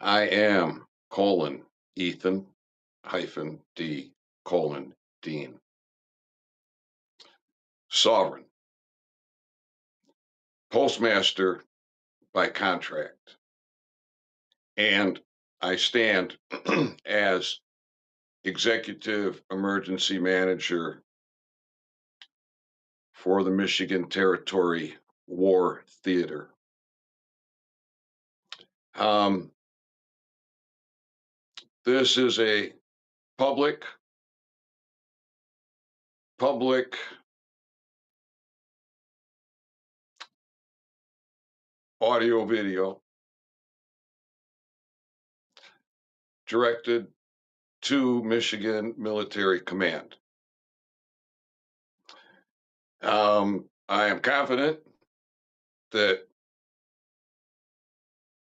I am Ethan D Dean. Sovereign, postmaster by contract, and I stand as executive emergency manager for the Michigan Territory War Theater. Um, this is a public public audio video directed to Michigan Military Command. I am confident that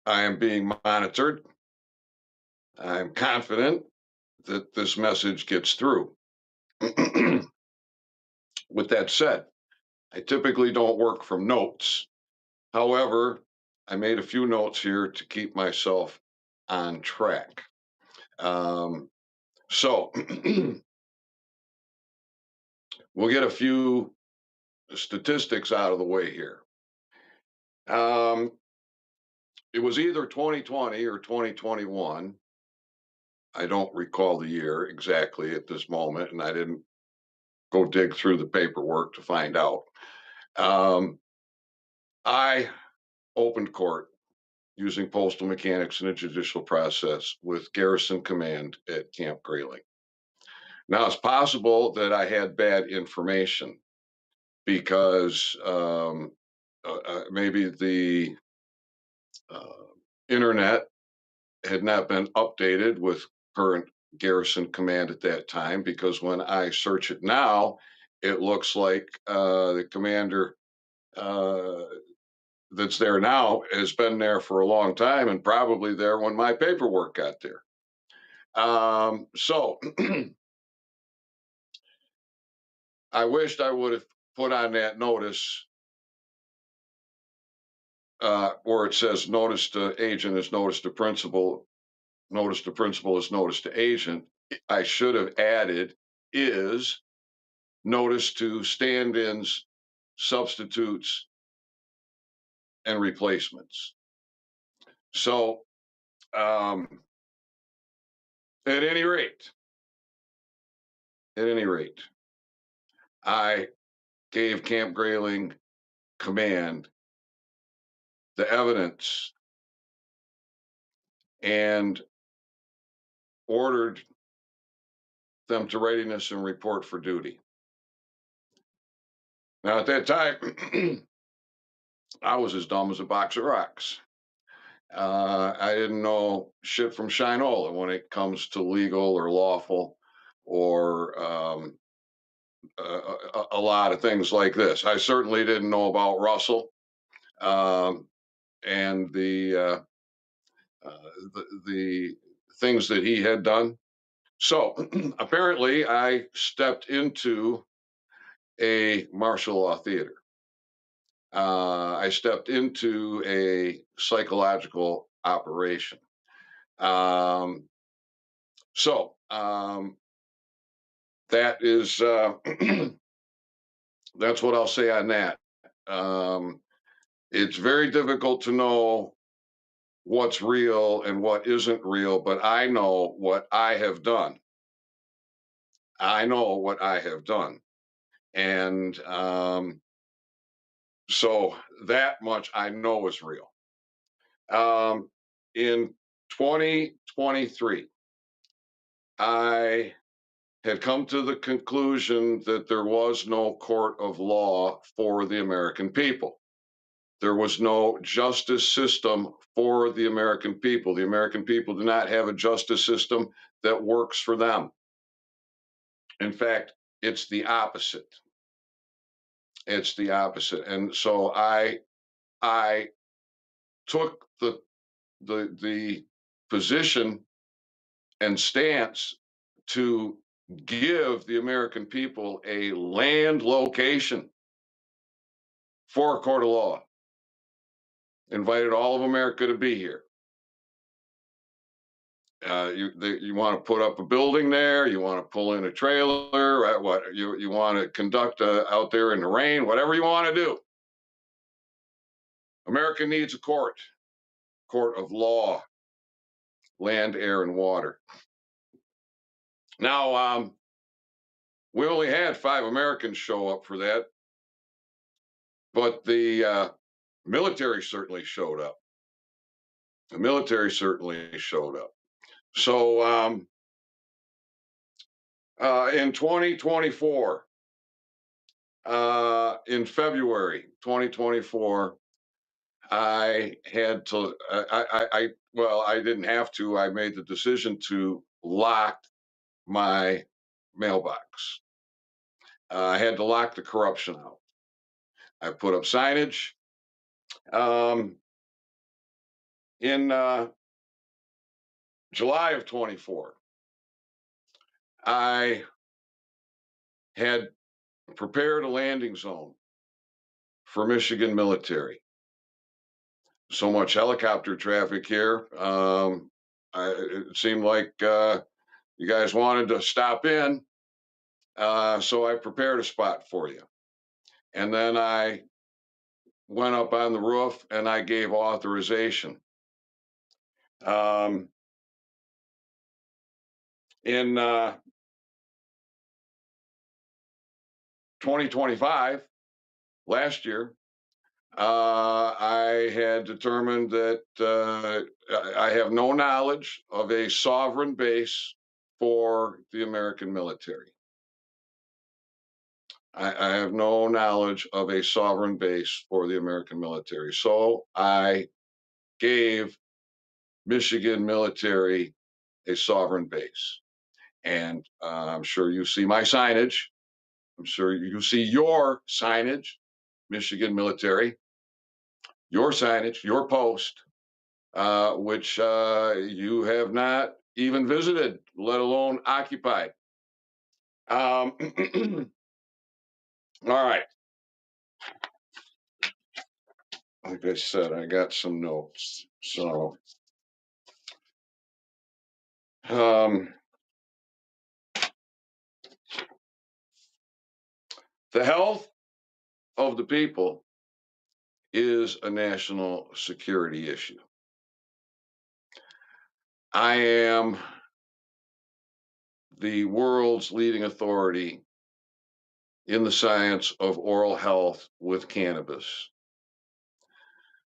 I am being monitored. I'm confident that this message gets through. With that said, I typically don't work from notes. However, I made a few notes here to keep myself on track. Um, so we'll get a few statistics out of the way here. Um, it was either 2020 or 2021. I don't recall the year exactly at this moment, and I didn't go dig through the paperwork to find out. I opened court using postal mechanics in a judicial process with Garrison Command at Camp Grayling. Now, it's possible that I had bad information because maybe the uh, internet had not been updated with current Garrison Command at that time. Because when I search it now, it looks like the commander uh, that's there now has been there for a long time and probably there when my paperwork got there. So I wished I would have put on that notice where it says notice to agent is notice to principal, notice to principal is notice to agent. I should have added is notice to stand ins, substitutes, and replacements. So, um, at any rate, at any rate, I gave Camp Grayling command the evidence and ordered them to readiness and report for duty. Now, at that time, I was as dumb as a box of rocks. I didn't know shit from Shinola when it comes to legal or lawful or a lot of things like this. I certainly didn't know about Russell um, and the things that he had done. So apparently, I stepped into a martial law theater. I stepped into a psychological operation. Um, so that is that's what I'll say on that. Um, it's very difficult to know what's real and what isn't real, but I know what I have done. I know what I have done, and so that much I know is real. In 2023, I had come to the conclusion that there was no court of law for the American people. There was no justice system for the American people. The American people do not have a justice system that works for them. In fact, it's the opposite. It's the opposite. And so I took the position and stance to give the American people a land location for a court of law. Invited all of America to be here. You want to put up a building there, you want to pull in a trailer, what you want to conduct out there in the rain, whatever you want to do. America needs a court of law, land, air, and water. Now, we only had 5 Americans show up for that, but the military certainly showed up. The military certainly showed up. So in 2024, in February 2024, I had to, well, I didn't have to. I made the decision to lock my mailbox. I had to lock the corruption out. I put up signage. Um, in July of 24, I had prepared a landing zone for Michigan military. So much helicopter traffic here. It seemed like you guys wanted to stop in, so I prepared a spot for you. And then I went up on the roof and I gave authorization. Um, in 2025, last year, I had determined that I have no knowledge of a sovereign base for the American military. I have no knowledge of a sovereign base for the American military. So I gave Michigan military a sovereign base. And I'm sure you see my signage. I'm sure you see your signage, Michigan military, your signage, your post, which you have not even visited, let alone occupied. All right. Like I said, I got some notes. So, um, the health of the people is a national security issue. I am the world's leading authority in the science of oral health with cannabis.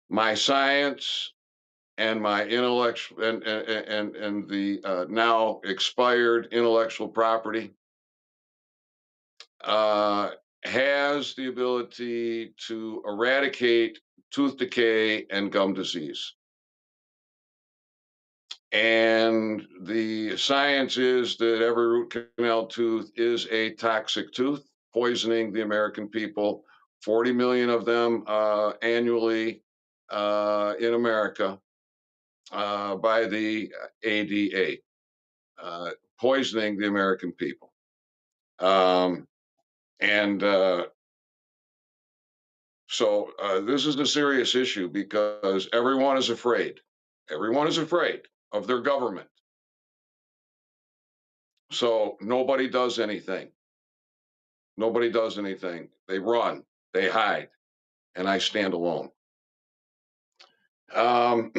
My science and my intellectual and the now expired intellectual property uh, has the ability to eradicate tooth decay and gum disease. And the science is that every root canal tooth is a toxic tooth, poisoning the American people, 40 million of them annually in America by the ADA, poisoning the American people. And So this is a serious issue because everyone is afraid. Everyone is afraid of their government. So nobody does anything. Nobody does anything. They run, they hide, and I stand alone. Um,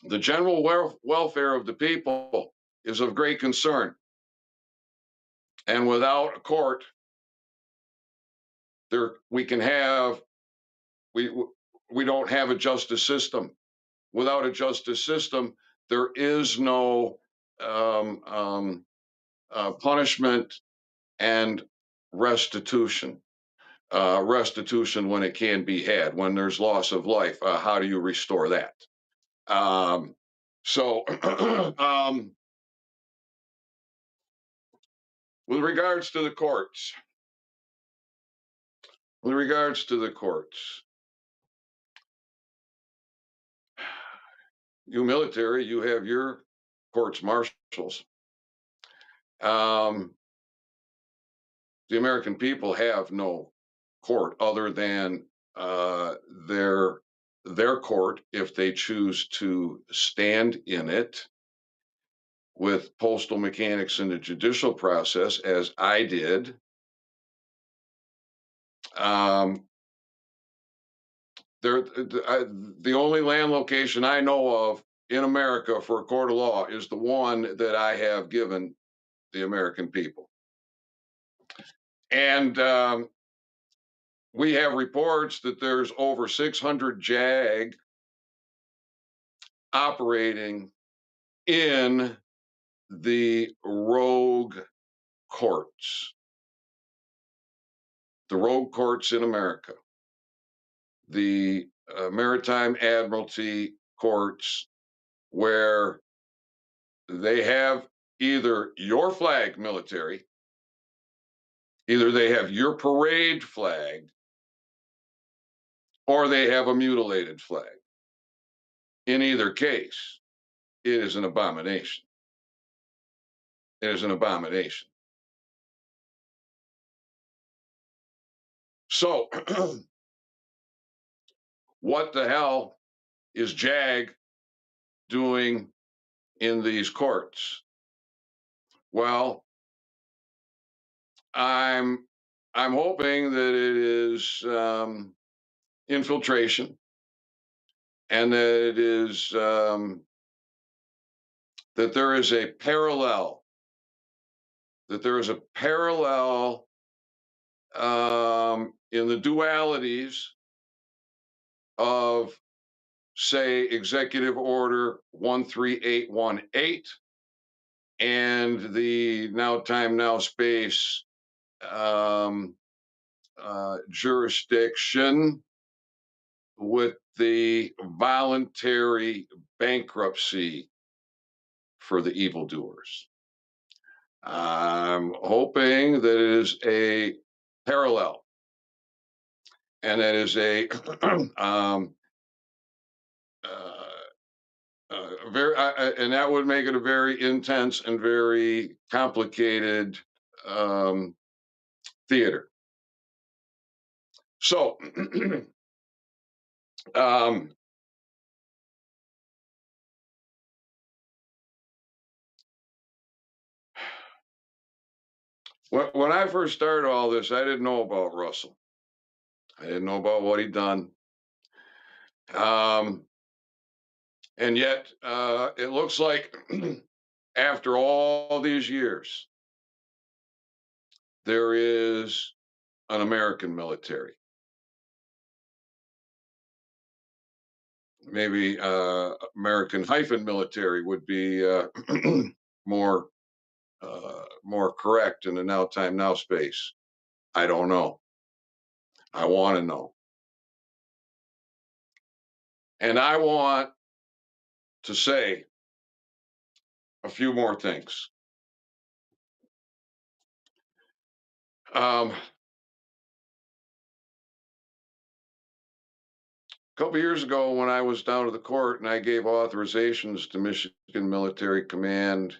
the general welfare of the people is of great concern. And without a court, there we can have we we don't have a justice system. Without a justice system, there is no punishment and restitution. Restitution when it can be had, when there's loss of life. How do you restore that? Um, so, with regards to the courts, with regards to the courts, you military, you have your courts martials. Um, the American people have no court other than their their court if they choose to stand in it with postal mechanics in the judicial process, as I did. Um, the only land location I know of in America for a court of law is the one that I have given the American people. And we have reports that there's over 600 JAG operating in the courts, the rogue courts in America, the Maritime Admiralty courts, where they have either your flag military, either they have your parade flag, or they have a mutilated flag. In either case, it is an abomination. It is an abomination. So, what the hell is JAG doing in these courts? Well, I'm I'm hoping that it is infiltration, and that it is that there is a parallel, that there is a parallel in the dualities of, say, Executive Order 13818 and the now time, now space um, jurisdiction with the voluntary bankruptcy for the evildoers. I'm hoping that it is a parallel, and that is a uh, and that would make it a very intense and very complicated um, theater. So, um, when I first started all this, I didn't know about Russell. I didn't know about what he'd done. Um, and yet, it looks like after all these years, there is an American military. Maybe American hyphen military would be more more correct in the now time now space. I don't know. I want to know, and I want to say a few more things. A couple years ago, when I was down to the court and I gave authorizations to Michigan Military Command,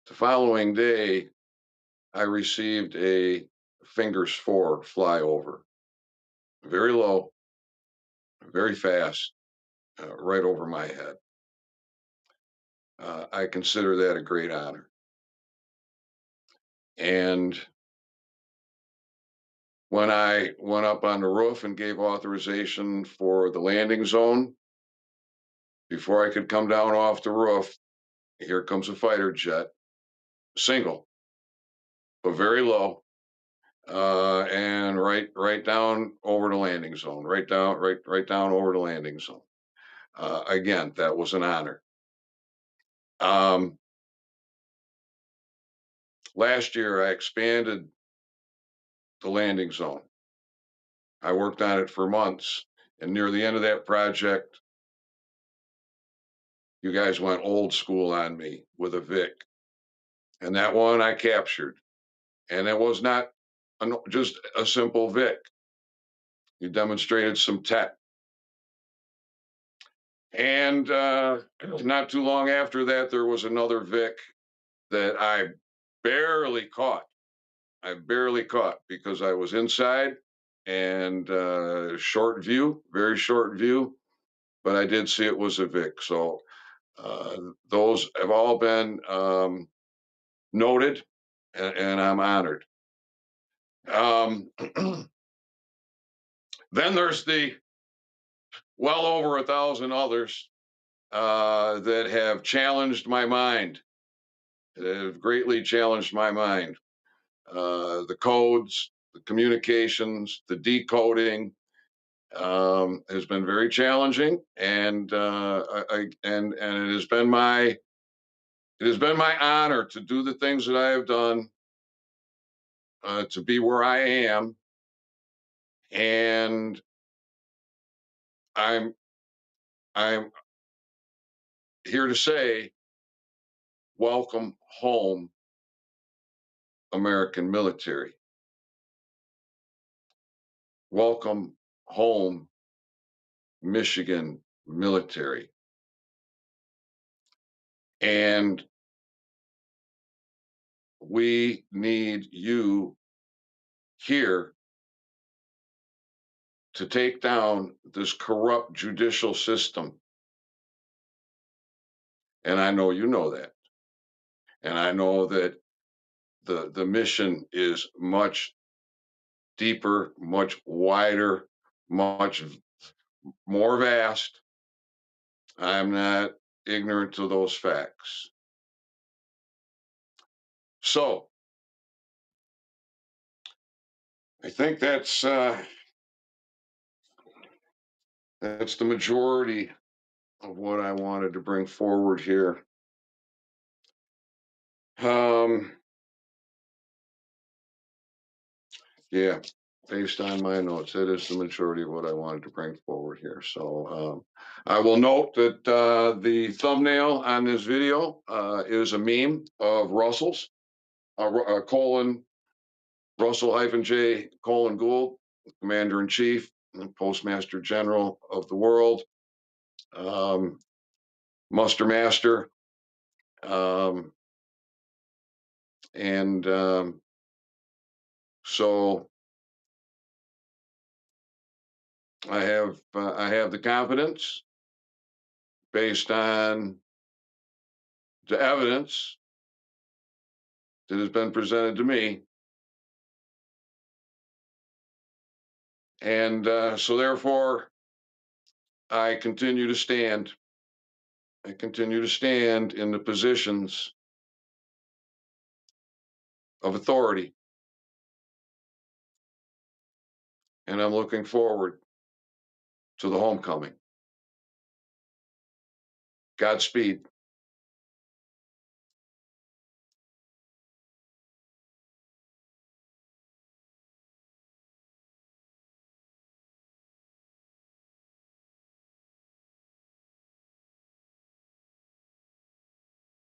the following day I received a Fingers 4 flyover, very low, very fast, right over my head. I consider that a great honor. And when I went up on the roof and gave authorization for the landing zone, before I could come down off the roof, here comes a fighter jet, single, but very low, and right down over the landing zone, right down over the landing zone. Again, that was an honor. Um, Last year, I expanded the landing zone. I worked on it for months, and near the end of that project, you guys went old school on me with a Vic, and that one I captured. And it was not just a simple Vic. You demonstrated some tech. And not too long after that, there was another Vic that I barely caught. I barely caught because I was inside and short view, very short view. but I did see it was a Vic. So those have all been noted, and I'm honored. Um, then there's the well over 1,000 others that have challenged my mind, that have greatly challenged my mind. The codes, the communications, the decoding has been very challenging, and and it has been my honor to do the things that I have done, to be where I am, and I'm I'm here to say, welcome home, American military. Welcome home, Michigan military. And we need you here to take down this corrupt judicial system. And I know you know that. And I know that the mission is much deeper, much wider, much more vast. I'm not ignorant to those facts. So I think that's the majority of what I wanted to bring forward here. Um, yeah, based on my notes, that is the majority of what I wanted to bring forward here. So I will note that the thumbnail on this video is a meme of Russell's, colon, Russell hyphen J colon Gould, Commander in Chief and Postmaster General of the world, um, Muster Master, um, and so I have the confidence based on the evidence that has been presented to me, and so therefore I continue to stand. I continue to stand in the positions of authority, and I'm looking forward to the homecoming. Godspeed.